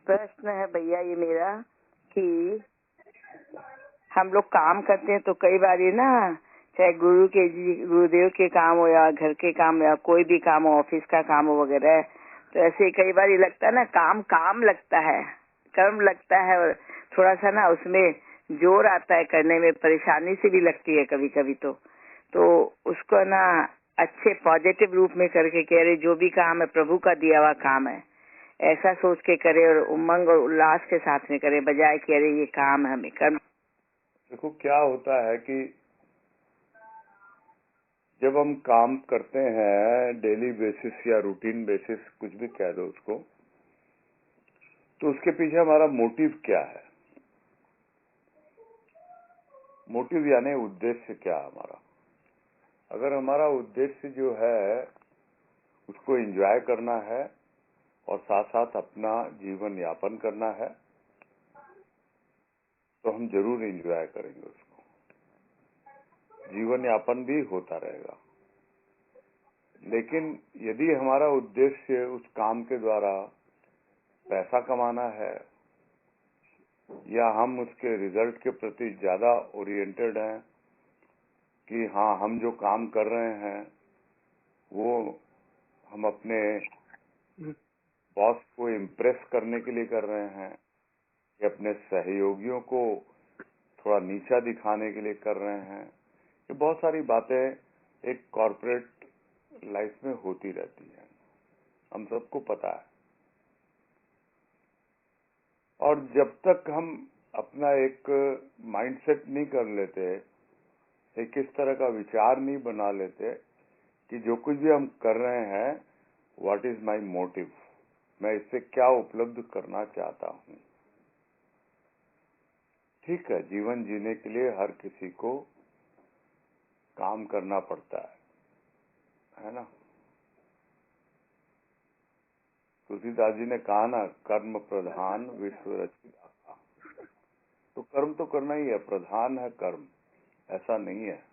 प्रश्न है भैया ये मेरा कि हम लोग काम करते हैं तो कई बार ये ना, चाहे गुरुदेव के काम हो या घर के काम या कोई भी काम हो, ऑफिस का काम हो वगैरह, तो ऐसे कई बार ये लगता है ना, काम लगता है, कर्म लगता है, और थोड़ा सा ना उसमें जोर आता है करने में, परेशानी से भी लगती है कभी कभी। तो उसको ना अच्छे पॉजिटिव रूप में करके कह रहे जो भी काम है प्रभु का दिया हुआ काम है, ऐसा सोच के करे और उमंग और उल्लास के साथ में करे, बजाय कि अरे ये काम है हमें कर्म। देखो क्या होता है कि जब हम काम करते हैं डेली बेसिस या रूटीन बेसिस, कुछ भी कह दो उसको, तो उसके पीछे हमारा मोटिव क्या है? मोटिव यानी उद्देश्य क्या है हमारा? अगर हमारा उद्देश्य जो है उसको एंजॉय करना है और साथ साथ अपना जीवन यापन करना है, तो हम जरूर एंजॉय करेंगे उसको, जीवन यापन भी होता रहेगा। लेकिन यदि हमारा उद्देश्य उस काम के द्वारा पैसा कमाना है या हम उसके रिजल्ट के प्रति ज्यादा ओरिएंटेड हैं कि हाँ हम जो काम कर रहे हैं वो हम अपने बॉस को इम्प्रेस करने के लिए कर रहे हैं या अपने सहयोगियों को थोड़ा नीचा दिखाने के लिए कर रहे हैं, ये बहुत सारी बातें एक कॉर्पोरेट लाइफ में होती रहती है, हम सबको पता है। और जब तक हम अपना एक माइंडसेट नहीं कर लेते, एक इस तरह का विचार नहीं बना लेते कि जो कुछ भी हम कर रहे हैं, व्हाट इज माय मोटिव, मैं इससे क्या उपलब्ध करना चाहता हूं। ठीक है, जीवन जीने के लिए हर किसी को काम करना पड़ता है ना। तुलसीदास जी ने कहा ना, कर्म प्रधान विश्व रचिता। तो कर्म तो करना ही है, प्रधान है कर्म, ऐसा नहीं है।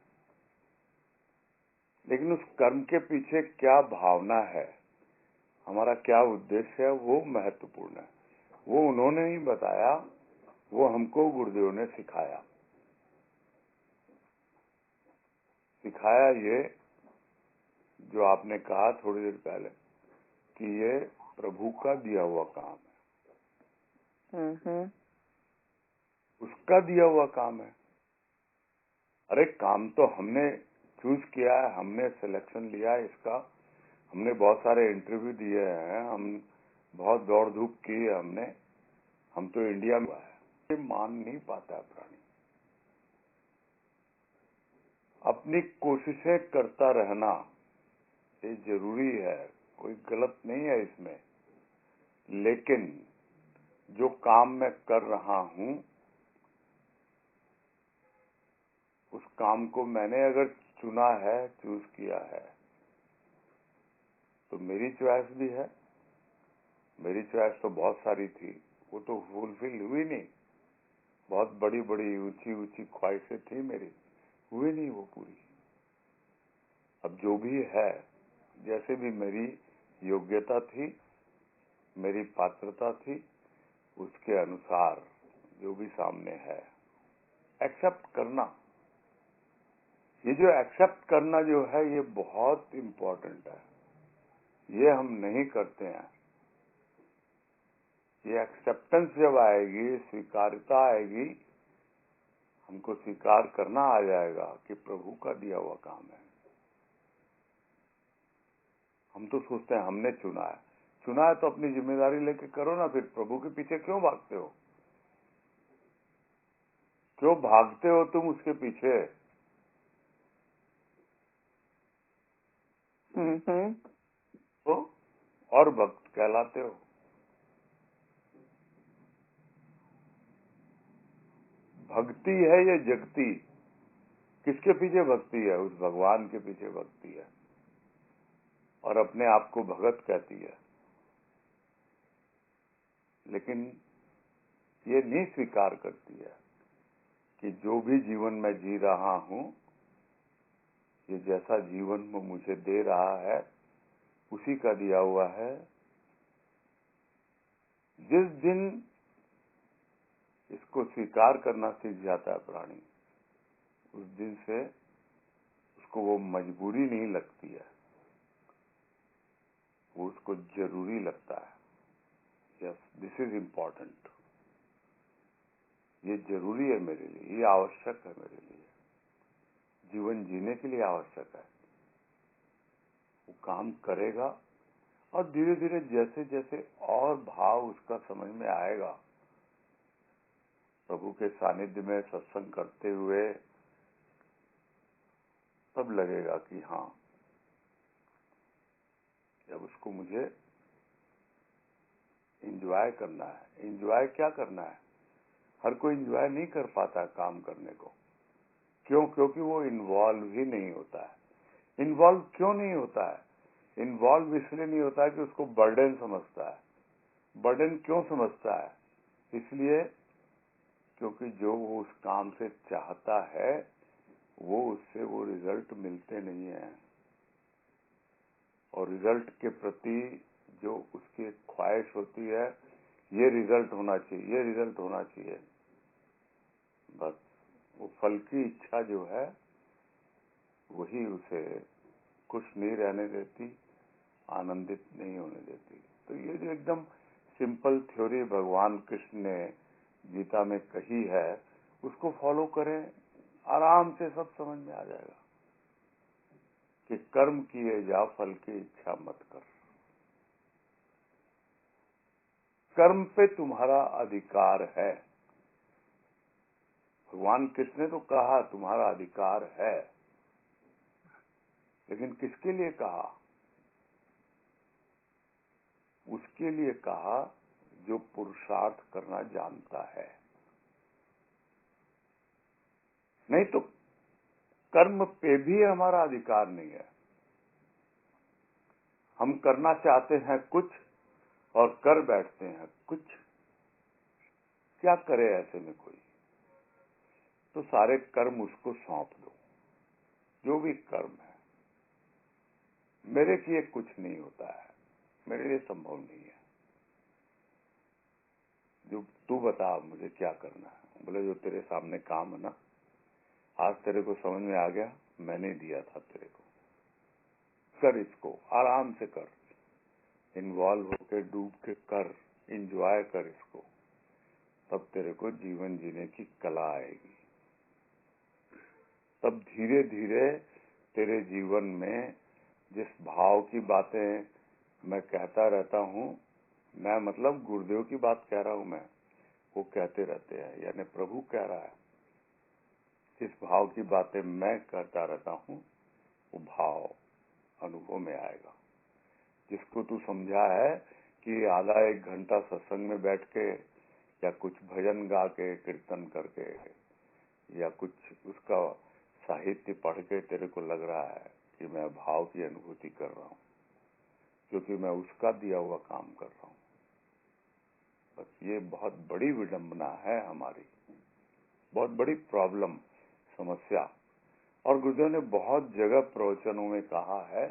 लेकिन उस कर्म के पीछे क्या भावना है, हमारा क्या उद्देश्य है, वो महत्वपूर्ण है। वो उन्होंने ही बताया, वो हमको गुरुदेव ने सिखाया। ये जो आपने कहा थोड़ी देर पहले कि ये प्रभु का दिया हुआ काम है, उसका दिया हुआ काम है। अरे काम तो हमने चूज किया है, हमने सिलेक्शन लिया है इसका, हमने बहुत सारे इंटरव्यू दिए हैं, हम बहुत दौड़ धूप की है हमने, हम तो इंडिया में है, ये मान नहीं पाता प्राणी। अपनी कोशिशें करता रहना ये जरूरी है, कोई गलत नहीं है इसमें। लेकिन जो काम मैं कर रहा हूं, उस काम को मैंने अगर चुना है, चूज किया है, तो मेरी चॉइस भी है। मेरी चॉइस तो बहुत सारी थी, वो तो फुलफिल हुई नहीं। बहुत बड़ी बड़ी ऊंची ऊंची ख्वाहिशें थी मेरी, हुई नहीं वो पूरी। अब जो भी है, जैसे भी मेरी योग्यता थी, मेरी पात्रता थी, उसके अनुसार जो भी सामने है एक्सेप्ट करना। ये जो एक्सेप्ट करना जो है, ये बहुत इम्पोर्टेंट है। ये हम नहीं करते हैं। ये एक्सेप्टेंस जब आएगी, स्वीकार्यता आएगी, हमको स्वीकार करना आ जाएगा कि प्रभु का दिया हुआ काम है। हम तो सोचते हैं हमने चुना है तो अपनी जिम्मेदारी लेके करो ना, फिर प्रभु के पीछे क्यों भागते हो? क्यों भागते हो तुम उसके पीछे? तो और भक्त कहलाते हो। भक्ति है ये जगती, किसके पीछे भक्ति है? उस भगवान के पीछे भक्ति है, और अपने आप को भगत कहती है। लेकिन ये नहीं स्वीकार करती है कि जो भी जीवन में जी रहा हूं, ये जैसा जीवन वो मुझे दे रहा है, उसी का दिया हुआ है, जिस दिन इसको स्वीकार करना सीख जाता है प्राणी, उस दिन से उसको वो मजबूरी नहीं लगती है, वो उसको जरूरी लगता है। यस, दिस इज इम्पोर्टेंट, ये जरूरी है मेरे लिए, ये आवश्यक है मेरे लिए, जीवन जीने के लिए आवश्यक है। वो काम करेगा और धीरे धीरे जैसे जैसे और भाव उसका समझ में आएगा, प्रभु के सानिध्य में सत्संग करते हुए, तब लगेगा कि हाँ, जब उसको मुझे एंजॉय करना है। एंजॉय क्या करना है? हर कोई एंजॉय नहीं कर पाता काम करने को। क्यों? क्योंकि वो इन्वॉल्व ही नहीं होता है। इन्वॉल्व क्यों नहीं होता है? इन्वॉल्व इसलिए नहीं होता है कि उसको बर्डन समझता है। बर्डन क्यों समझता है? इसलिए क्योंकि जो वो उस काम से चाहता है, वो उससे वो रिजल्ट मिलते नहीं है, और रिजल्ट के प्रति जो उसकी ख्वाहिश होती है, ये रिजल्ट होना चाहिए, ये रिजल्ट होना चाहिए, बस वो फल की इच्छा जो है वही उसे खुश नहीं रहने देती, आनंदित नहीं होने देती। तो ये जो एकदम सिंपल थ्योरी भगवान कृष्ण ने गीता में कही है, उसको फॉलो करें, आराम से सब समझ में आ जाएगा कि कर्म किए जा, फल की इच्छा मत कर। कर्म पे तुम्हारा अधिकार है। भगवान कृष्ण ने तो कहा तुम्हारा अधिकार है, लेकिन किसके लिए कहा? उसके लिए कहा जो पुरुषार्थ करना जानता है। नहीं तो कर्म पे भी हमारा अधिकार नहीं है। हम करना चाहते हैं कुछ और कर बैठते हैं कुछ। क्या करे ऐसे में कोई? तो सारे कर्म उसको सौंप दो, जो भी कर्म है। मेरे किए कुछ नहीं होता है, मेरे लिए संभव नहीं है, जो तू बता मुझे क्या करना है। बोले जो तेरे सामने काम है ना, आज तेरे को समझ में आ गया, मैंने दिया था तेरे को, कर इसको, आराम से कर, इन्वॉल्व होके डूब के कर, एंजॉय कर इसको, तब तेरे को जीवन जीने की कला आएगी। तब धीरे धीरे तेरे जीवन में जिस भाव की बातें मैं कहता रहता हूँ, मैं मतलब गुरुदेव की बात कह रहा हूँ, मैं वो कहते रहते हैं, यानी प्रभु कह रहा है, जिस भाव की बातें मैं कहता रहता हूँ, वो भाव अनुभव में आएगा। जिसको तू समझा है कि आधा एक घंटा सत्संग में बैठ के या कुछ भजन गा के, कीर्तन करके, या कुछ उसका साहित्य पढ़ के तेरे को लग रहा है कि मैं भाव की अनुभूति कर रहा हूँ, क्योंकि मैं उसका दिया हुआ काम कर रहा हूँ। बस ये बहुत बड़ी विडंबना है हमारी, बहुत बड़ी प्रॉब्लम, समस्या। और गुरुदेव ने बहुत जगह प्रवचनों में कहा है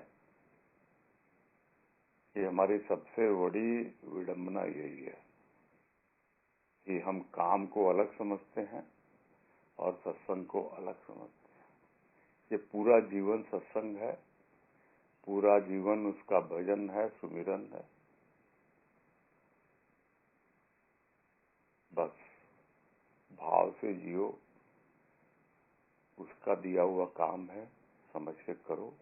कि हमारी सबसे बड़ी विडंबना यही है कि हम काम को अलग समझते हैं और सत्संग को अलग समझते हैं। ये पूरा जीवन सत्संग है, पूरा जीवन उसका भजन है, सुमिरन है। बस भाव से जियो, उसका दिया हुआ काम है, समझ के करो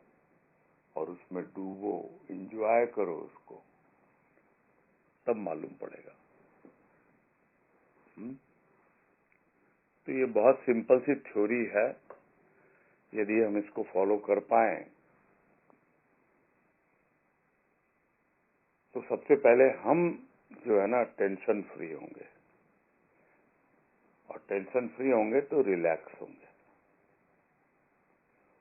और उसमें डूबो, एंजॉय करो उसको, तब मालूम पड़ेगा। तो ये बहुत सिंपल सी थ्योरी है, यदि हम इसको फॉलो कर पाए तो सबसे पहले हम जो है ना टेंशन फ्री होंगे, और टेंशन फ्री होंगे तो रिलैक्स होंगे।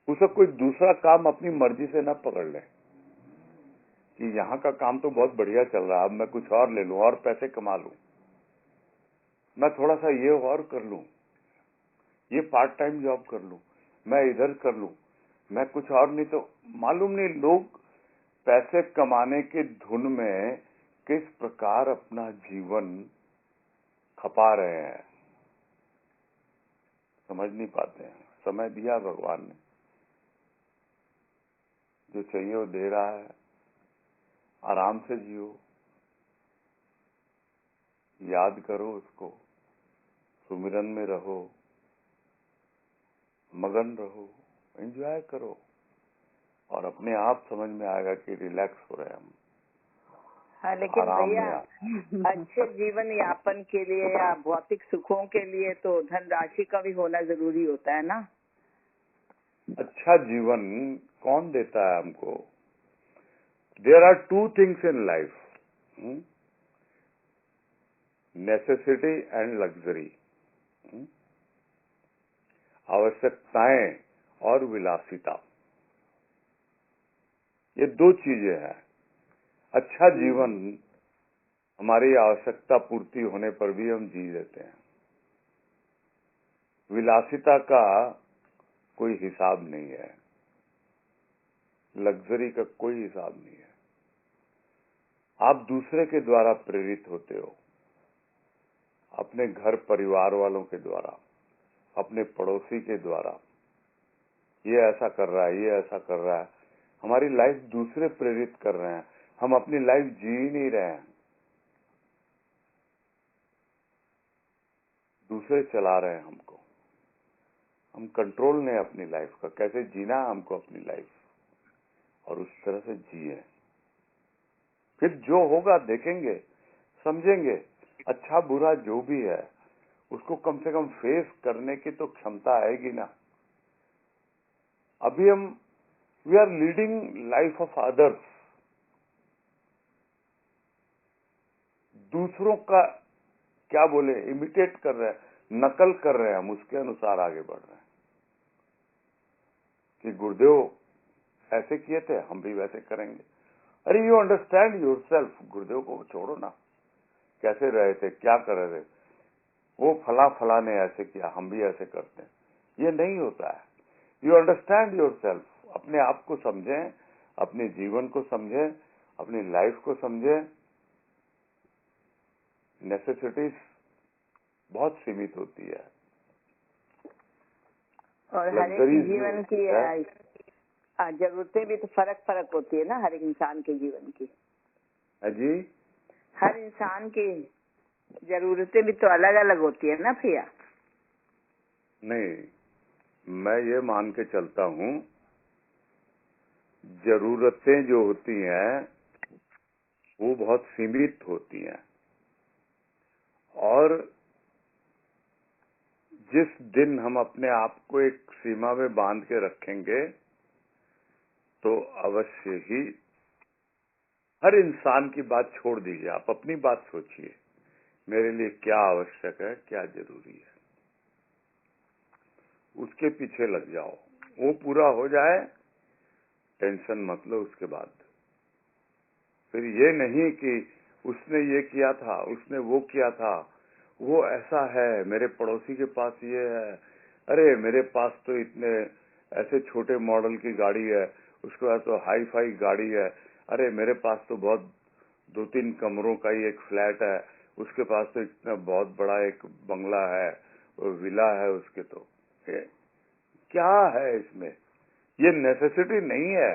उसे कोई दूसरा काम अपनी मर्जी से ना पकड़ ले कि यहाँ का काम तो बहुत बढ़िया चल रहा है, अब मैं कुछ और ले लूं और पैसे कमा लूं, मैं थोड़ा सा ये और कर लूं, ये पार्ट टाइम जॉब कर लूं, मैं इधर कर लूं, मैं कुछ और नहीं तो मालूम नहीं। लोग पैसे कमाने के धुन में किस प्रकार अपना जीवन खपा रहे हैं, समझ नहीं पाते हैं। समय दिया भगवान ने, जो चाहिए वो दे रहा है। आराम से जियो, याद करो उसको, सुमिरन में रहो, मगन रहो, एंजॉय करो, और अपने आप समझ में आएगा कि रिलैक्स हो रहे हैं हम। हाँ, लेकिन आराम भैया में अच्छे जीवन यापन के लिए या भौतिक सुखों के लिए तो धनराशि का भी होना जरूरी होता है ना। अच्छा जीवन कौन देता है हमको? There are two things in life, necessity and luxury. आवश्यकताएं और विलासिता, ये दो चीजें हैं। अच्छा जीवन हमारी आवश्यकता पूर्ति होने पर भी हम जी लेते हैं। विलासिता का कोई हिसाब नहीं है, लग्जरी का कोई हिसाब नहीं है। आप दूसरे के द्वारा प्रेरित होते हो, अपने घर परिवार वालों के द्वारा, अपने पड़ोसी के द्वारा। ये ऐसा कर रहा है, ये ऐसा कर रहा है। हमारी लाइफ दूसरे प्रेरित कर रहे हैं, हम अपनी लाइफ जी ही नहीं रहे हैं, दूसरे चला रहे हैं हमको। हम कंट्रोल नहीं अपनी लाइफ का, कैसे जीना है हमको अपनी लाइफ, और उस तरह से जिए। फिर जो होगा देखेंगे, समझेंगे। अच्छा बुरा जो भी है उसको कम से कम फेस करने की तो क्षमता आएगी ना। अभी हम we are leading life of others, दूसरों का क्या बोले इमिटेट कर रहे हैं, नकल कर रहे हैं, हम उसके अनुसार आगे बढ़ रहे हैं कि गुरुदेव ऐसे किए थे हम भी वैसे करेंगे। अरे यू अंडरस्टैंड योरसेल्फ, गुरुदेव को छोड़ो ना, कैसे रहे थे, क्या कर रहे थे, वो फला ने ऐसे किया हम भी ऐसे करते हैं, ये नहीं होता है। यू अंडरस्टैंड योरसेल्फ, अपने आप को समझें, अपने जीवन को समझें, अपनी लाइफ को समझें। नेसेसिटीज बहुत सीमित होती है, और हर एक जीवन की जरूरतें भी तो फर्क होती है ना, हर एक इंसान के जीवन की। जी, हर इंसान की जरूरतें भी तो अलग अलग होती है ना भैया। नहीं, मैं ये मान के चलता हूँ, जरूरतें जो होती हैं वो बहुत सीमित होती हैं, और जिस दिन हम अपने आप को एक सीमा में बांध के रखेंगे तो अवश्य ही हर इंसान की बात छोड़ दीजिए, आप अपनी बात सोचिए, मेरे लिए क्या आवश्यक है, क्या जरूरी है, उसके पीछे लग जाओ। वो पूरा हो जाए, टेंशन मत लो उसके बाद। फिर ये नहीं कि उसने ये किया था, उसने वो किया था, वो ऐसा है, मेरे पड़ोसी के पास ये है, अरे मेरे पास तो इतने ऐसे छोटे मॉडल की गाड़ी है, उसके पास तो हाई फाई गाड़ी है, अरे मेरे पास तो बहुत 2-3 कमरों का ही एक फ्लैट है, उसके पास तो इतना बहुत बड़ा एक बंगला है, वो विला है उसके। तो क्या है इसमें? ये नेसेसिटी नहीं है।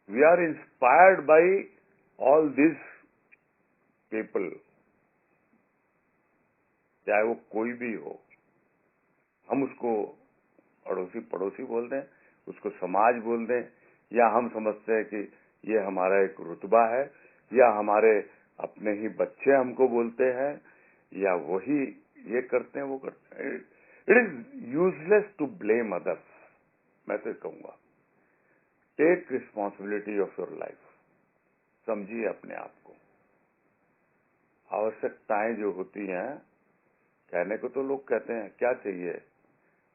We are inspired by all this people, चाहे वो कोई भी हो। हम उसको अड़ोसी पड़ोसी बोल दें, उसको समाज बोल दें, या हम समझते हैं कि ये हमारा एक रुतबा है, या हमारे अपने ही बच्चे हमको बोलते हैं, या वही ये करते हैं वो करते हैं। It is useless to blame others. मैं तो कहूंगा take responsibility of your life, समझिए अपने आप को। आवश्यकताएं जो होती हैं, कहने को तो लोग कहते हैं क्या चाहिए,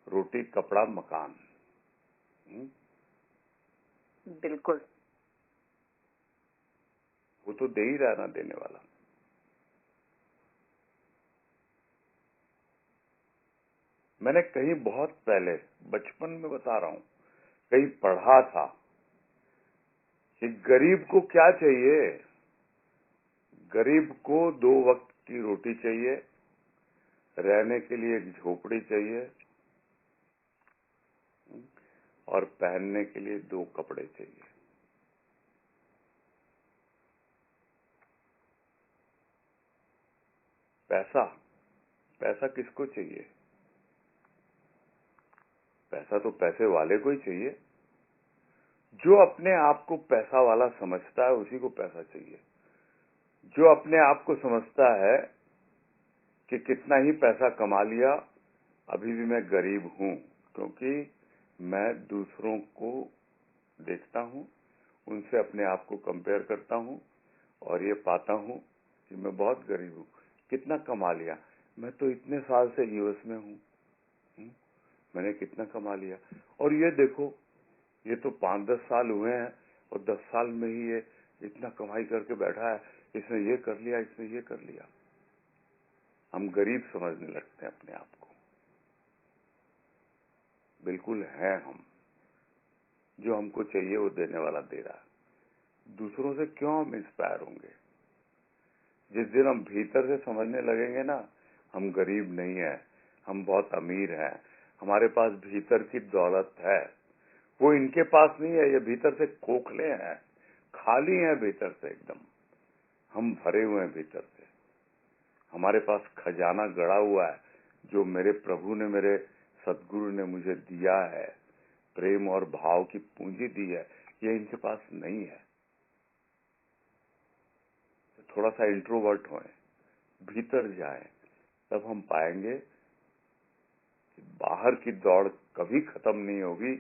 रोटी कपड़ा मकान। बिल्कुल, वो तो दे ही रहा ना देने वाला। मैंने कहीं बहुत पहले बचपन में बता रहा हूं, कहीं पढ़ा था कि गरीब को क्या चाहिए, गरीब को 2 वक्त की रोटी चाहिए, रहने के लिए एक झोपड़ी चाहिए और पहनने के लिए 2 कपड़े चाहिए। पैसा पैसा किसको चाहिए? पैसा तो पैसे वाले को ही चाहिए। जो अपने आप को पैसा वाला समझता है उसी को पैसा चाहिए। जो अपने आप को समझता है कि कितना ही पैसा कमा लिया अभी भी मैं गरीब हूं, क्योंकि मैं दूसरों को देखता हूं, उनसे अपने आप को कंपेयर करता हूं और ये पाता हूं कि मैं बहुत गरीब हूं। कितना कमा लिया? मैं तो इतने साल से यूएस में हूं, मैंने कितना कमा लिया। और ये देखो, ये तो 5-10 साल हुए हैं और 10 साल में ही ये इतना कमाई करके बैठा है, इसने ये कर लिया, इसने ये कर लिया। हम गरीब समझने लगते हैं अपने आप को। बिल्कुल है हम। जो हमको चाहिए वो देने वाला दे रहा है। दूसरों से क्यों हम इंस्पायर होंगे? जिस दिन हम भीतर से समझने लगेंगे ना, हम गरीब नहीं है, हम बहुत अमीर हैं, हमारे पास भीतर की दौलत है, वो इनके पास नहीं है। ये भीतर से खोखले हैं, खाली हैं भीतर से एकदम। हम भरे हुए हैं भीतर से। हमारे पास खजाना गड़ा हुआ है जो मेरे प्रभु ने, मेरे सदगुरु ने मुझे दिया है। प्रेम और भाव की पूंजी दी है, ये इनके पास नहीं है। तो थोड़ा सा इंट्रोवर्ट होएं, भीतर जाएं, तब हम पाएंगे कि बाहर की दौड़ कभी खत्म नहीं होगी,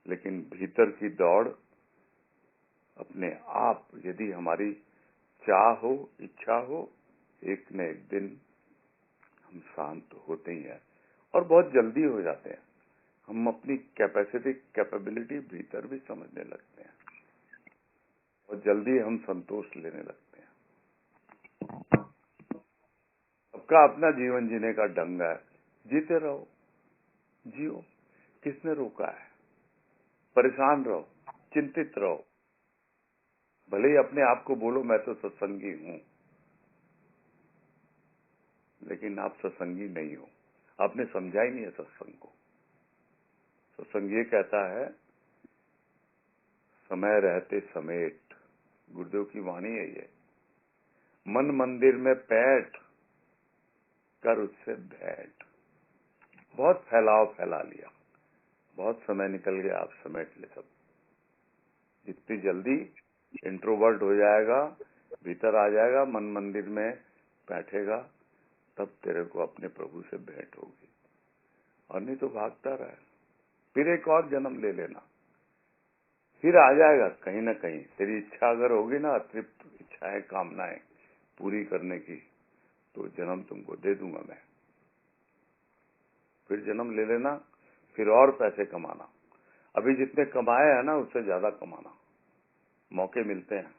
लेकिन भीतर की दौड़ अपने आप, यदि हमारी चाह हो, इच्छा हो, एक न एक दिन हम शांत होते ही हैं और बहुत जल्दी हो जाते हैं। हम अपनी कैपेबिलिटी भीतर भी समझने लगते हैं और जल्दी हम संतोष लेने लगते हैं। सबका अपना जीवन जीने का ढंग है, जीते रहो, जियो। किसने रोका है? परेशान रहो, चिंतित रहो, भले ही अपने आप को बोलो मैं तो सत्संगी हूं, लेकिन आप सत्संगी नहीं हो। आपने समझा ही नहीं है सत्संग को। सत्संग ये कहता है, समय रहते समेट, गुरुदेव की वाणी है ये। मन मंदिर में पैठ कर उससे भेंट। बहुत फैलाव फैला लिया, बहुत समय निकल गया, आप समेट ले सब। जितनी जल्दी इंट्रोवर्ट हो जाएगा, भीतर आ जाएगा, मन मंदिर में बैठेगा, तब तेरे को अपने प्रभु से भेंट होगी। और नहीं तो भागता रहे, फिर एक और जन्म ले लेना, फिर आ जाएगा कहीं ना कहीं। तेरी इच्छा अगर होगी ना, अतृप्त इच्छाएं, कामनाएं पूरी करने की, तो जन्म तुमको दे दूंगा मैं। फिर जन्म ले लेना, फिर और पैसे कमाना। अभी जितने कमाए हैं ना, उससे ज्यादा कमाना। मौके मिलते हैं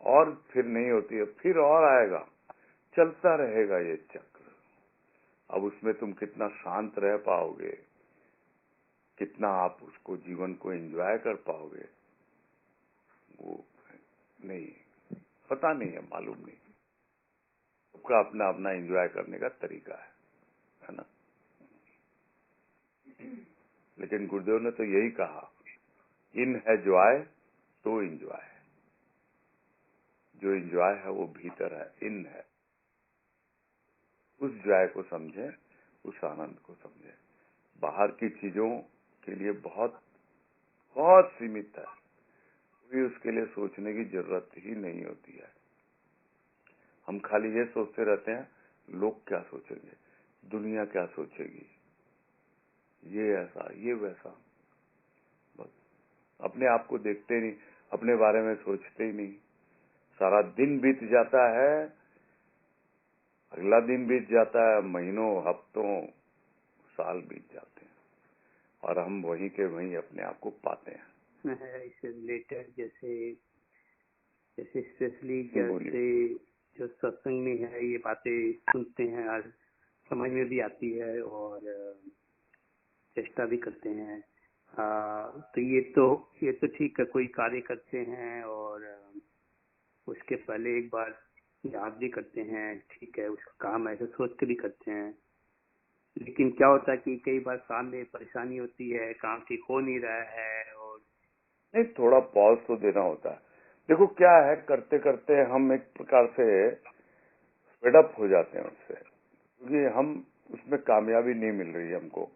और फिर नहीं होती है, फिर और आएगा। चलता रहेगा ये चक्र। अब उसमें तुम कितना शांत रह पाओगे, कितना आप उसको, जीवन को एंजॉय कर पाओगे, वो नहीं, पता नहीं है, मालूम नहीं। सबका अपना अपना एंजॉय करने का तरीका है ना। लेकिन गुरुदेव ने तो यही कहा, इन है जॉय तो एंजॉय है। जो एंजॉय है वो भीतर है, इन है। उस जॉय को समझे, उस आनंद को समझे। बाहर की चीजों के लिए बहुत बहुत सीमित है, कोई उसके लिए सोचने की जरूरत ही नहीं होती है। हम खाली ये सोचते रहते हैं, लोग क्या सोचेंगे, दुनिया क्या सोचेगी, ये ऐसा, ये वैसा। बस अपने आप को देखते नहीं, अपने बारे में सोचते ही नहीं। सारा दिन बीत जाता है, अगला दिन बीत जाता है, महीनों, हफ्तों, साल बीत जाते हैं और हम वहीं के वहीं अपने आप को पाते हैं। इससे रिलेटेड जैसे स्पेशली जैसे जो सत्संग में है, ये बातें सुनते हैं और समझ में भी आती है और चेष्टा भी करते हैं। तो ये तो ठीक है, कोई कार्य करते हैं और उसके पहले एक बार याद भी करते हैं, ठीक है उसका काम ऐसे सोच के भी करते हैं। लेकिन क्या होता है कि कई बार काम में परेशानी होती है, काम ठीक हो नहीं रहा है, और नहीं, थोड़ा पॉज तो देना होता है। देखो क्या है, करते करते हम एक प्रकार से फेडअप हो जाते हैं उससे, क्योंकि हम उसमें कामयाबी नहीं मिल रही है हमको।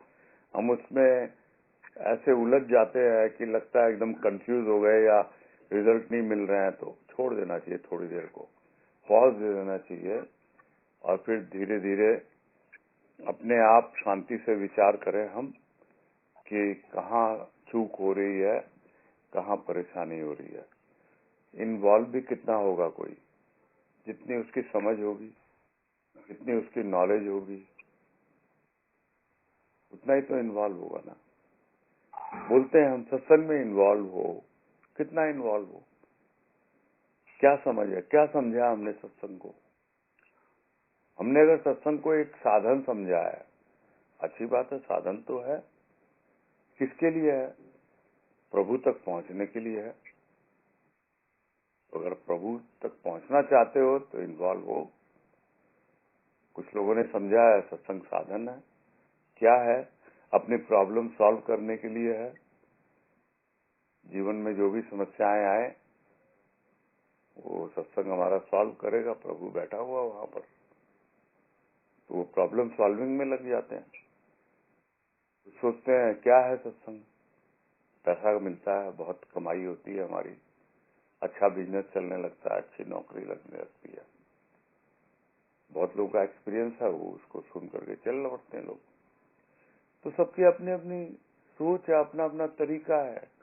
हम उसमें ऐसे उलझ जाते हैं कि लगता है एकदम कंफ्यूज हो गए या रिजल्ट नहीं मिल रहे हैं, तो छोड़ देना चाहिए, थोड़ी देर को पॉज दे देना चाहिए और फिर धीरे धीरे अपने आप शांति से विचार करें हम कि कहाँ चूक हो रही है, कहाँ परेशानी हो रही है। इन्वॉल्व भी कितना होगा कोई, जितनी उसकी समझ होगी, जितनी उसकी नॉलेज होगी, उतना ही तो इन्वॉल्व होगा ना। बोलते हैं हम सत्संग में इन्वॉल्व हो, कितना इन्वॉल्व हो, क्या समझ है, क्या समझा हमने सत्संग को। हमने अगर सत्संग को एक साधन समझा है, अच्छी बात है, साधन तो है, किसके लिए है, प्रभु तक पहुंचने के लिए है। तो अगर प्रभु तक पहुंचना चाहते हो तो इन्वॉल्व हो। कुछ लोगों ने समझा है सत्संग साधन है, क्या है, अपनी प्रॉब्लम सॉल्व करने के लिए है। जीवन में जो भी समस्याएं आए वो सत्संग हमारा सॉल्व करेगा, प्रभु बैठा हुआ वहां पर, तो वो प्रॉब्लम सॉल्विंग में लग जाते हैं। तो सोचते हैं क्या है सत्संग, पैसा मिलता है, बहुत कमाई होती है हमारी, अच्छा बिजनेस चलने लगता है, अच्छी नौकरी लगने लगती है। बहुत लोगों का एक्सपीरियंस है, वो उसको सुन करके चल लौटते हैं लोग। तो सबकी अपनी अपनी सोच है, अपना अपना तरीका है।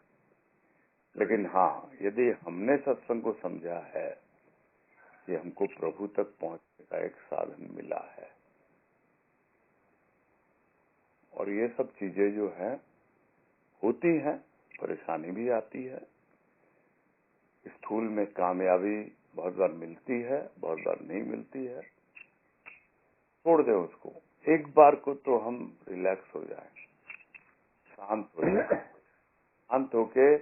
लेकिन हाँ, यदि हमने सत्संग को समझा है कि हमको प्रभु तक पहुंचने का एक साधन मिला है, और ये सब चीजें जो है होती हैं, परेशानी भी आती है, स्थूल में कामयाबी बहुत बार मिलती है, बहुत बार नहीं मिलती है, छोड़ दें उसको। एक बार को तो हम रिलैक्स हो जाएं, शांत हो जाएं, शांत होके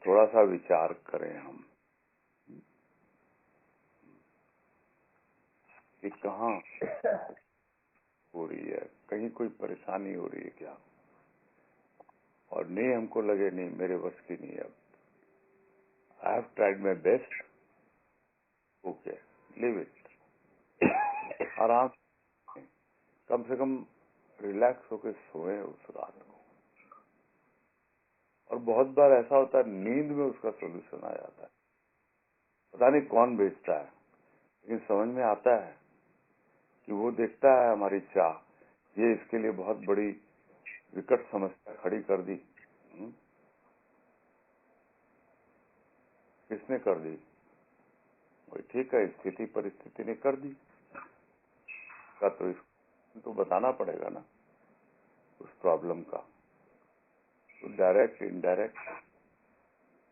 थोड़ा सा विचार करें हम कि कहाँ हो रही है, कहीं कोई परेशानी हो रही है क्या, और नहीं हमको लगे नहीं मेरे बस की नहीं, अब I have tried my best, okay live it, आराम से, कम से कम रिलैक्स होके सोए उस रात को। और बहुत बार ऐसा होता है नींद में उसका सोल्यूशन आ जाता है, पता नहीं कौन भेजता है, लेकिन समझ में आता है कि वो देखता है हमारी चाह, ये इसके लिए बहुत बड़ी विकट समस्या खड़ी कर दी। किसने कर दी, वही ठीक है, स्थिति परिस्थिति ने कर दी का, तो इसको बताना पड़ेगा ना उस प्रॉब्लम का। तो डायरेक्ट इनडायरेक्ट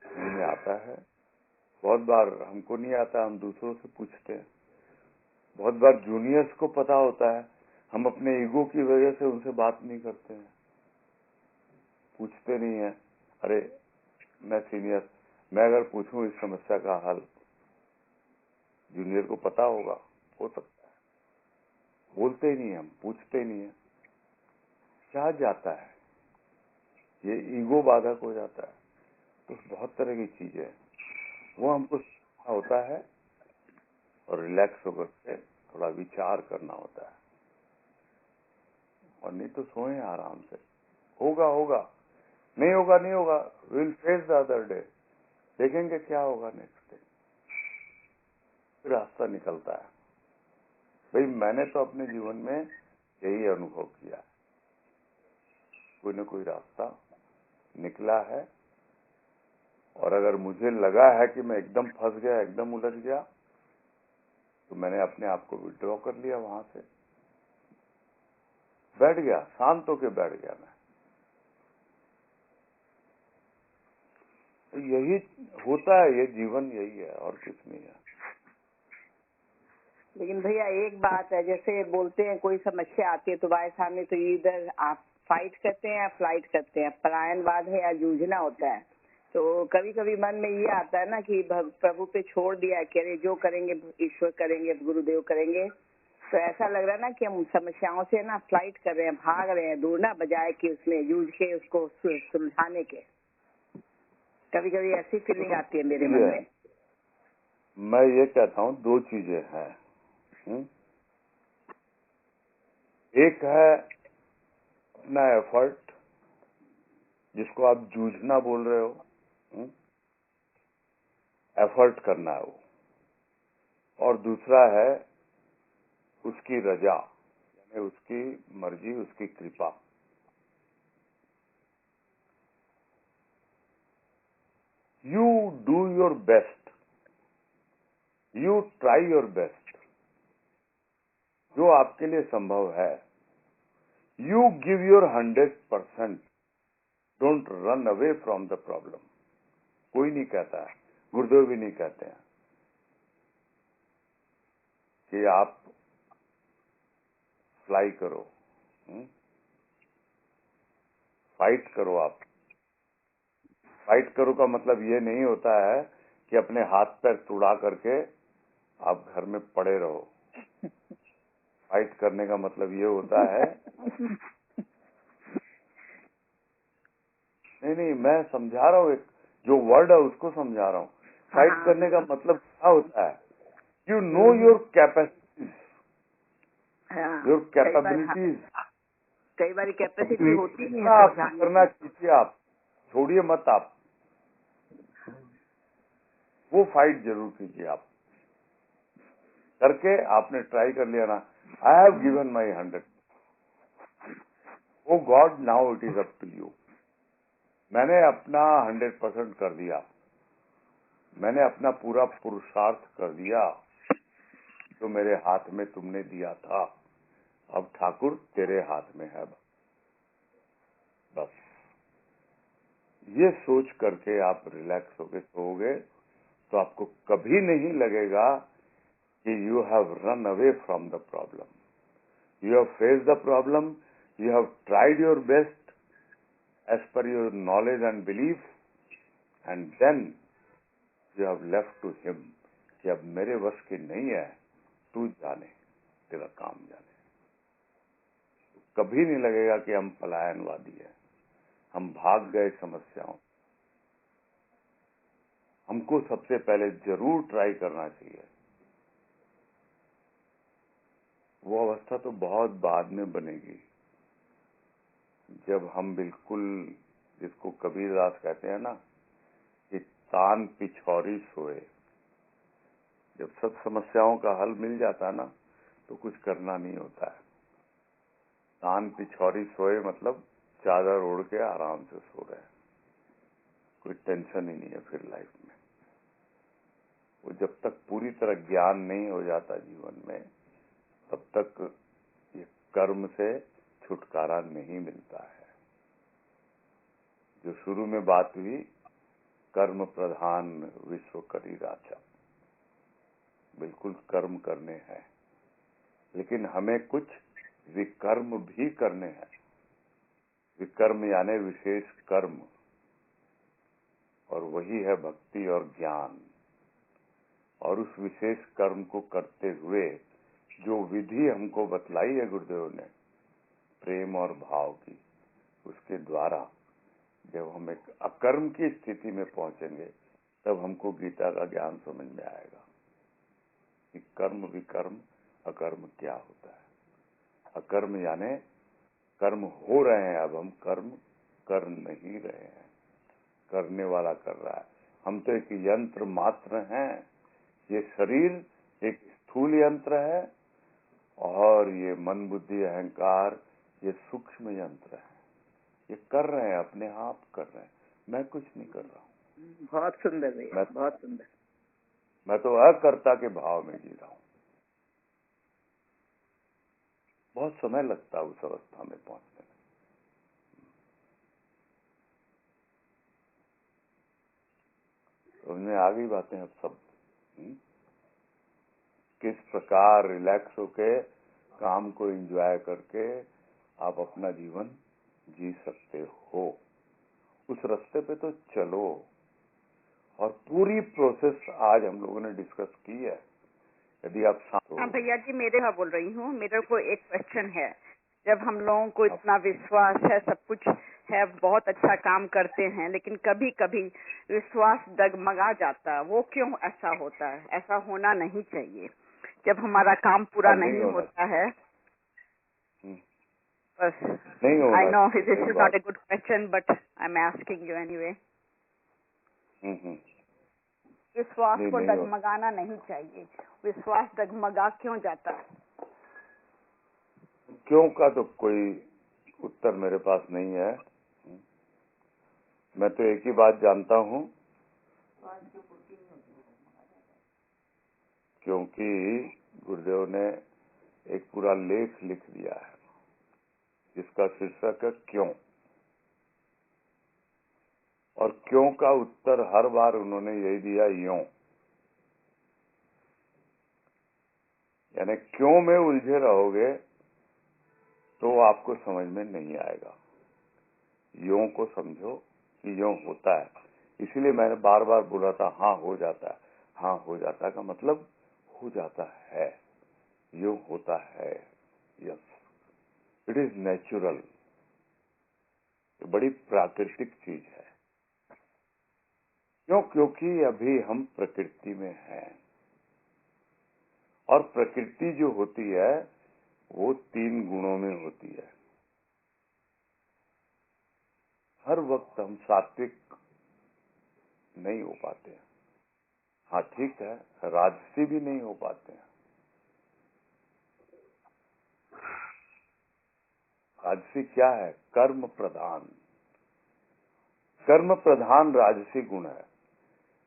समझ में आता है। बहुत बार हमको नहीं आता, हम दूसरों से पूछते हैं। बहुत बार जूनियर्स को पता होता है, हम अपने ईगो की वजह से उनसे बात नहीं करते हैं, पूछते नहीं है। अरे मैं सीनियर, मैं अगर पूछूं इस समस्या का हल, जूनियर को पता होगा, हो सकता है, बोलते ही नहीं, हम पूछते ही नहीं है, क्या जाता है, ये ईगो बाधक हो जाता है। तो बहुत तरह की चीजें वो हमको होता है, और रिलैक्स होकर के थोड़ा विचार करना होता है, और नहीं तो सोए आराम से, होगा होगा, नहीं होगा नहीं होगा, will face the other day, देखेंगे क्या होगा नेक्स्ट डे, फिर रास्ता निकलता है। भाई मैंने तो अपने जीवन में यही अनुभव किया, कोई न कोई रास्ता निकला है। और अगर मुझे लगा है कि मैं एकदम फंस गया, एकदम उलझ गया, तो मैंने अपने आप को विड्रॉ कर लिया, वहां से बैठ गया, शांत होके बैठ गया मैं। तो यही होता है, ये जीवन यही है, और कुछ नहीं है। लेकिन भैया एक बात है, जैसे बोलते हैं कोई समस्या आती है तो भाई सामने, तो इधर आप फाइट करते हैं या फ्लाइट करते हैं, पलायनवाद है या जूझना होता है। तो कभी कभी मन में ये आता है ना कि प्रभु पे छोड़ दिया कि अरे जो करेंगे ईश्वर करेंगे, गुरुदेव करेंगे। तो ऐसा लग रहा है ना कि हम समस्याओं से ना फ्लाइट कर रहे हैं, भाग रहे हैं दूर, ना बजाय कि उसमें जूझ के उसको सुलझाने के। कभी कभी ऐसी फीलिंग आती है मेरे मन में। मैं ये कहता हूँ दो चीजें हैं। एक है अपना एफर्ट, जिसको आप जूझना बोल रहे हो, एफर्ट करना है वो। और दूसरा है उसकी रजा, यानी उसकी मर्जी, उसकी कृपा। You do your best, you try your best, जो आपके लिए संभव है। You give your 100%, don't run away from the problem. कोई नहीं कहता है, गुरुदेव भी नहीं कहते हैं कि आप फ्लाई करो, फाइट करो। आप फाइट करो का मतलब ये नहीं होता है कि अपने हाथ पैर तुड़ा करके आप घर में पड़े रहो। फाइट करने का मतलब ये होता है नहीं, मैं समझा रहा हूँ, एक जो वर्ड है उसको समझा रहा हूँ। फाइट करने का मतलब क्या होता है? You know your capacities, your capabilities. कई बार कैपेसिटी होती नहीं है। आप करना कीजिए, आप छोड़िए मत। आप वो फाइट जरूर कीजिए। आप करके आपने ट्राई कर लिया ना, I have given my 100। Oh god, now it is up to you. मैंने अपना 100% कर दिया, मैंने अपना पूरा पुरुषार्थ कर दिया जो मेरे हाथ में तुमने दिया था। अब ठाकुर तेरे हाथ में है। बस ये सोच करके आप रिलैक्स होके सोओगे तो आपको कभी नहीं लगेगा कि you have run away from the problem. You have face the problem, you have tried your best as per your knowledge and belief, and then you have left to him कि अब मेरे वश की नहीं है, तू जाने, तेरा काम जाने। कभी नहीं लगेगा कि हम पलायनवादी हैं, हम भाग गए समस्याओं। हमको सबसे पहले जरूर ट्राई करना चाहिए। वो अवस्था तो बहुत बाद में बनेगी, जब हम बिल्कुल, जिसको कबीरदास कहते हैं ना कि तान पिछौरी सोए। जब सब समस्याओं का हल मिल जाता है ना तो कुछ करना नहीं होता है। तान पिछौरी सोए मतलब चादर ओढ़ के आराम से सो रहे हैं, कोई टेंशन ही नहीं है फिर लाइफ में। वो जब तक पूरी तरह ज्ञान नहीं हो जाता जीवन में, तब तक ये कर्म से छुटकारा नहीं मिलता है। जो शुरू में बात हुई, कर्म प्रधान विश्व करी राजा, बिल्कुल कर्म करने हैं, लेकिन हमें कुछ विकर्म भी करने हैं। विकर्म यानी विशेष कर्म, और वही है भक्ति और ज्ञान। और उस विशेष कर्म को करते हुए जो विधि हमको बतलाई है गुरुदेव ने, प्रेम और भाव की, उसके द्वारा जब हम एक अकर्म की स्थिति में पहुंचेंगे तब हमको गीता का ज्ञान समझ में आएगा कि कर्म विकर्म अकर्म क्या होता है। अकर्म यानी कर्म हो रहे हैं, अब हम कर्म कर नहीं रहे हैं, करने वाला कर रहा है। हम तो एक यंत्र मात्र हैं। ये शरीर एक स्थूल यंत्र है और ये मन बुद्धि अहंकार ये सूक्ष्म यंत्र है। ये कर रहे हैं, अपने आप कर रहे हैं, मैं कुछ नहीं कर रहा हूँ। बहुत सुंदर भैया, बहुत सुंदर। मैं तो अकर्ता के भाव में जी रहा हूँ। बहुत समय लगता है उस अवस्था में पहुंचने में। तो उनमें आ गई बातें अब सब। किस प्रकार रिलैक्स होके काम को एंजॉय करके आप अपना जीवन जी सकते हो, उस रास्ते पे तो चलो। और पूरी प्रोसेस आज हम लोगों ने डिस्कस की है। यदि आप हाँ भैया जी, मैं बोल रही हूँ, मेरे को एक क्वेश्चन है। जब हम लोगों को इतना विश्वास है, सब कुछ है, बहुत अच्छा काम करते हैं, लेकिन कभी कभी विश्वास डगमगा जाता है, वो क्यों ऐसा होता है? ऐसा होना नहीं चाहिए। जब हमारा काम पूरा नहीं होता है, बस। नहीं होना। I know this is not a good question, but I am asking you anyway. विश्वास को डगमगाना नहीं चाहिए। विश्वास डगमगा क्यों जाता है? क्यों का तो कोई उत्तर मेरे पास नहीं है। मैं तो एक ही बात जानता हूँ, क्योंकि गुरुदेव ने एक पूरा लेख लिख दिया है जिसका शीर्षक है क्यों। और क्यों का उत्तर हर बार उन्होंने यही दिया, यूं। यानी क्यों में उलझे रहोगे तो आपको समझ में नहीं आएगा। यूं को समझो कि यूं होता है। इसीलिए मैंने बार बार बोला था, हाँ हो जाता है। हाँ हो जाता है का मतलब हो जाता है, यूं होता है। Yes, it is natural. बड़ी प्राकृतिक चीज है। क्यों? क्योंकि अभी हम प्रकृति में हैं, और प्रकृति जो होती है वो 3 गुणों में होती है। हर वक्त हम सात्विक नहीं हो पाते हैं। हाँ ठीक है, राजसी भी नहीं हो पाते हैं। राजसी क्या है? कर्म प्रधान। कर्म प्रधान राजसी गुण है।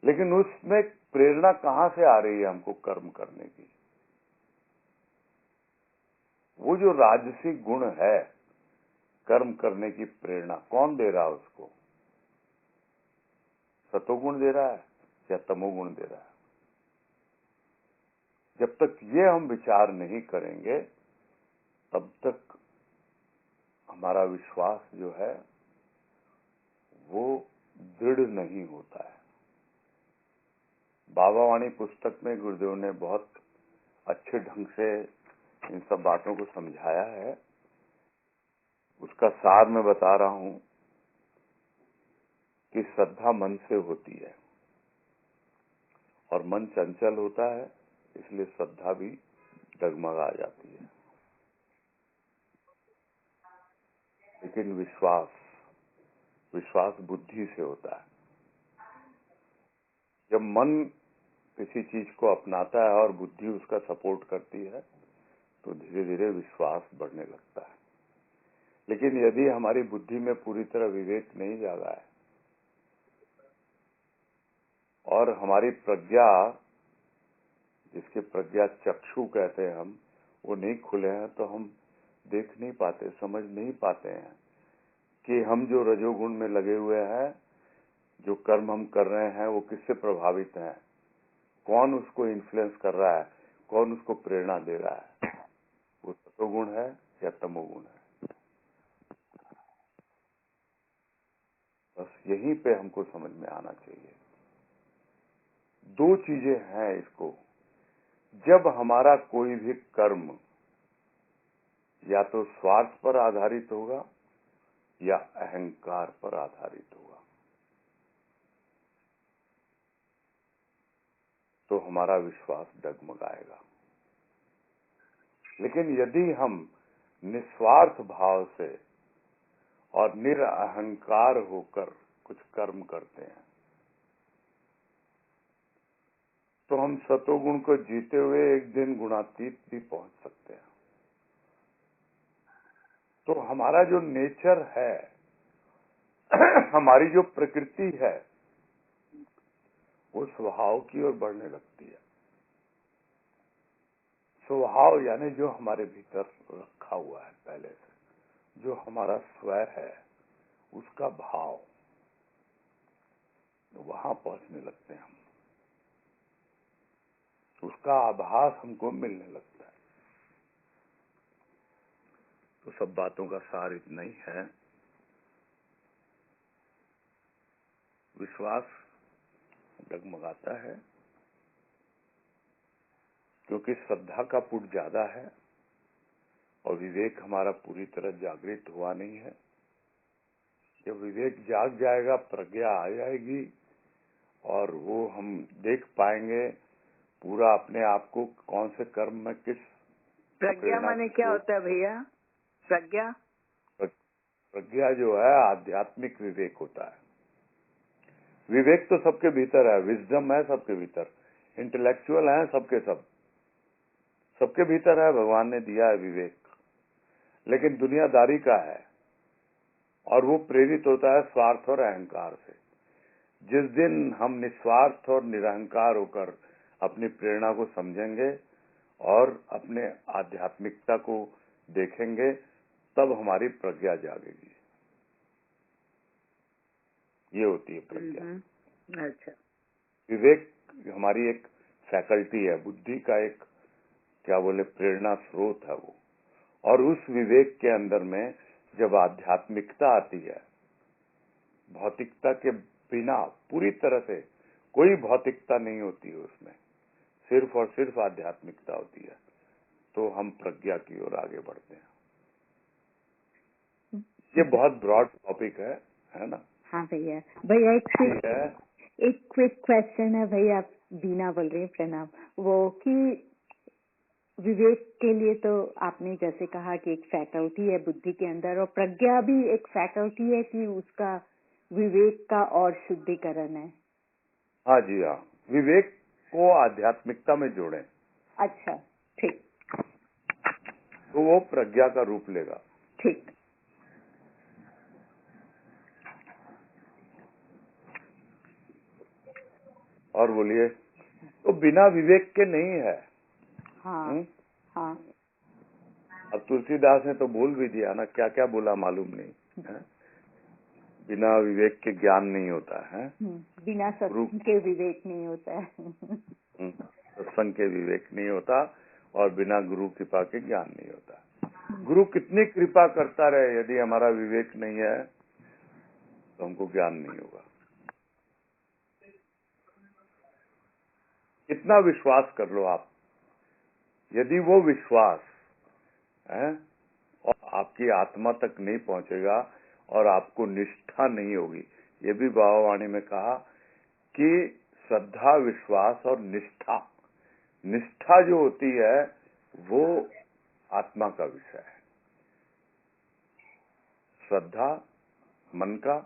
लेकिन उसमें प्रेरणा कहाँ से आ रही है हमको कर्म करने की? वो जो राजसी गुण है, कर्म करने की प्रेरणा कौन दे रहा है उसको? सतोगुण दे रहा है या तमोगुण दे रहा है? जब तक ये हम विचार नहीं करेंगे तब तक हमारा विश्वास जो है वो दृढ़ नहीं होता है। बाबा वाणी पुस्तक में गुरुदेव ने बहुत अच्छे ढंग से इन सब बातों को समझाया है। उसका सार मैं बता रहा हूं कि श्रद्धा मन से होती है, और मन चंचल होता है, इसलिए श्रद्धा भी डगमगा जाती है। लेकिन विश्वास बुद्धि से होता है। जब मन किसी चीज को अपनाता है और बुद्धि उसका सपोर्ट करती है तो धीरे धीरे विश्वास बढ़ने लगता है। लेकिन यदि हमारी बुद्धि में पूरी तरह विवेक नहीं जागा है और हमारी प्रज्ञा, जिसके प्रज्ञा चक्षु कहते हैं हम, वो नहीं खुले हैं, तो हम देख नहीं पाते, समझ नहीं पाते हैं कि हम जो रजोगुण में लगे हुए हैं, जो कर्म हम कर रहे हैं, वो किससे प्रभावित हैं, कौन उसको इन्फ्लुएंस कर रहा है, कौन उसको प्रेरणा दे रहा है, वो सतोगुण है या तमोगुण है। बस यहीं पे हमको समझ में आना चाहिए। 2 चीजें हैं इसको। जब हमारा कोई भी कर्म या तो स्वार्थ पर आधारित होगा या अहंकार पर आधारित होगा, तो हमारा विश्वास डगमगाएगा। लेकिन यदि हम निस्वार्थ भाव से और निरअहंकार होकर कुछ कर्म करते हैं तो हम सतोगुण को जीते हुए एक दिन गुणातीत भी पहुंच सकते हैं। तो हमारा जो नेचर है, हमारी जो प्रकृति है, वो स्वभाव की ओर बढ़ने लगती है। स्वभाव यानी जो हमारे भीतर रखा हुआ है पहले से, जो हमारा स्वयं है, उसका भाव, वहां पहुंचने लगते हैं हम। उसका आभास हमको मिलने लगता है। तो सब बातों का सार इतना ही है। विश्वास डगमगाता है, क्योंकि श्रद्धा का पुट ज्यादा है और विवेक हमारा पूरी तरह जागृत हुआ नहीं है। जब विवेक जाग जाएगा, प्रज्ञा आ जाएगी और वो हम देख पाएंगे पूरा अपने आप को कौन से कर्म में किस। प्रज्ञा माने क्या होता है भैया? प्रज्ञा प्रज्ञा जो है आध्यात्मिक विवेक होता है। विवेक तो सबके भीतर है, विजडम है सबके भीतर, इंटेलेक्चुअल है सबके सबके भीतर है, भगवान ने दिया है विवेक, लेकिन दुनियादारी का है और वो प्रेरित होता है स्वार्थ और अहंकार से। जिस दिन हम निस्वार्थ और निरहंकार होकर अपनी प्रेरणा को समझेंगे और अपने आध्यात्मिकता को देखेंगे, तब हमारी प्रज्ञा जागेगी। ये होती है प्रज्ञा। अच्छा। विवेक हमारी एक फैकल्टी है, बुद्धि का एक क्या बोले प्रेरणा स्रोत है वो। और उस विवेक के अंदर में जब आध्यात्मिकता आती है, भौतिकता के बिना पूरी तरह से कोई भौतिकता नहीं होती है उसमें, सिर्फ और सिर्फ आध्यात्मिकता होती है, तो हम प्रज्ञा की ओर आगे बढ़ते हैं। ये बहुत ब्रॉड टॉपिक है ना? हाँ भैया। भैया एक क्विक क्वेश्चन है भैया, आप बीना बोल रही हैं, प्रणाम। वो कि विवेक के लिए तो आपने जैसे कहा कि एक फैकल्टी है बुद्धि के अंदर, और प्रज्ञा भी एक फैकल्टी है कि उसका विवेक का और शुद्धिकरण है। हाँ जी हाँ, विवेक को आध्यात्मिकता में जोड़ें। अच्छा, ठीक। तो वो प्रज्ञा का रूप लेगा। ठीक। और बोलिए, तो बिना विवेक के नहीं है। हाँ। हाँ। अब तुलसीदास ने तो बोल भी दिया ना, क्या क्या बोला मालूम नहीं है? बिना विवेक के ज्ञान नहीं होता है, बिना सत्संग के विवेक नहीं होता है। सत्संग के विवेक नहीं होता और बिना गुरु कृपा के ज्ञान नहीं होता। गुरु कितनी कृपा करता रहे, यदि हमारा विवेक नहीं है तो हमको ज्ञान नहीं होगा। कितना विश्वास कर लो आप, यदि वो विश्वास है और आपकी आत्मा तक नहीं पहुंचेगा और आपको निष्ठा नहीं होगी। ये भी बाबा वाणी में कहा कि श्रद्धा, विश्वास और निष्ठा, निष्ठा जो होती है वो आत्मा का विषय है। श्रद्धा मन का,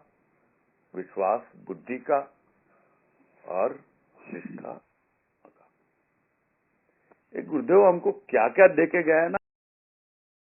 विश्वास बुद्धि का और निष्ठा का। एक गुरुदेव हमको क्या क्या देके गए ना।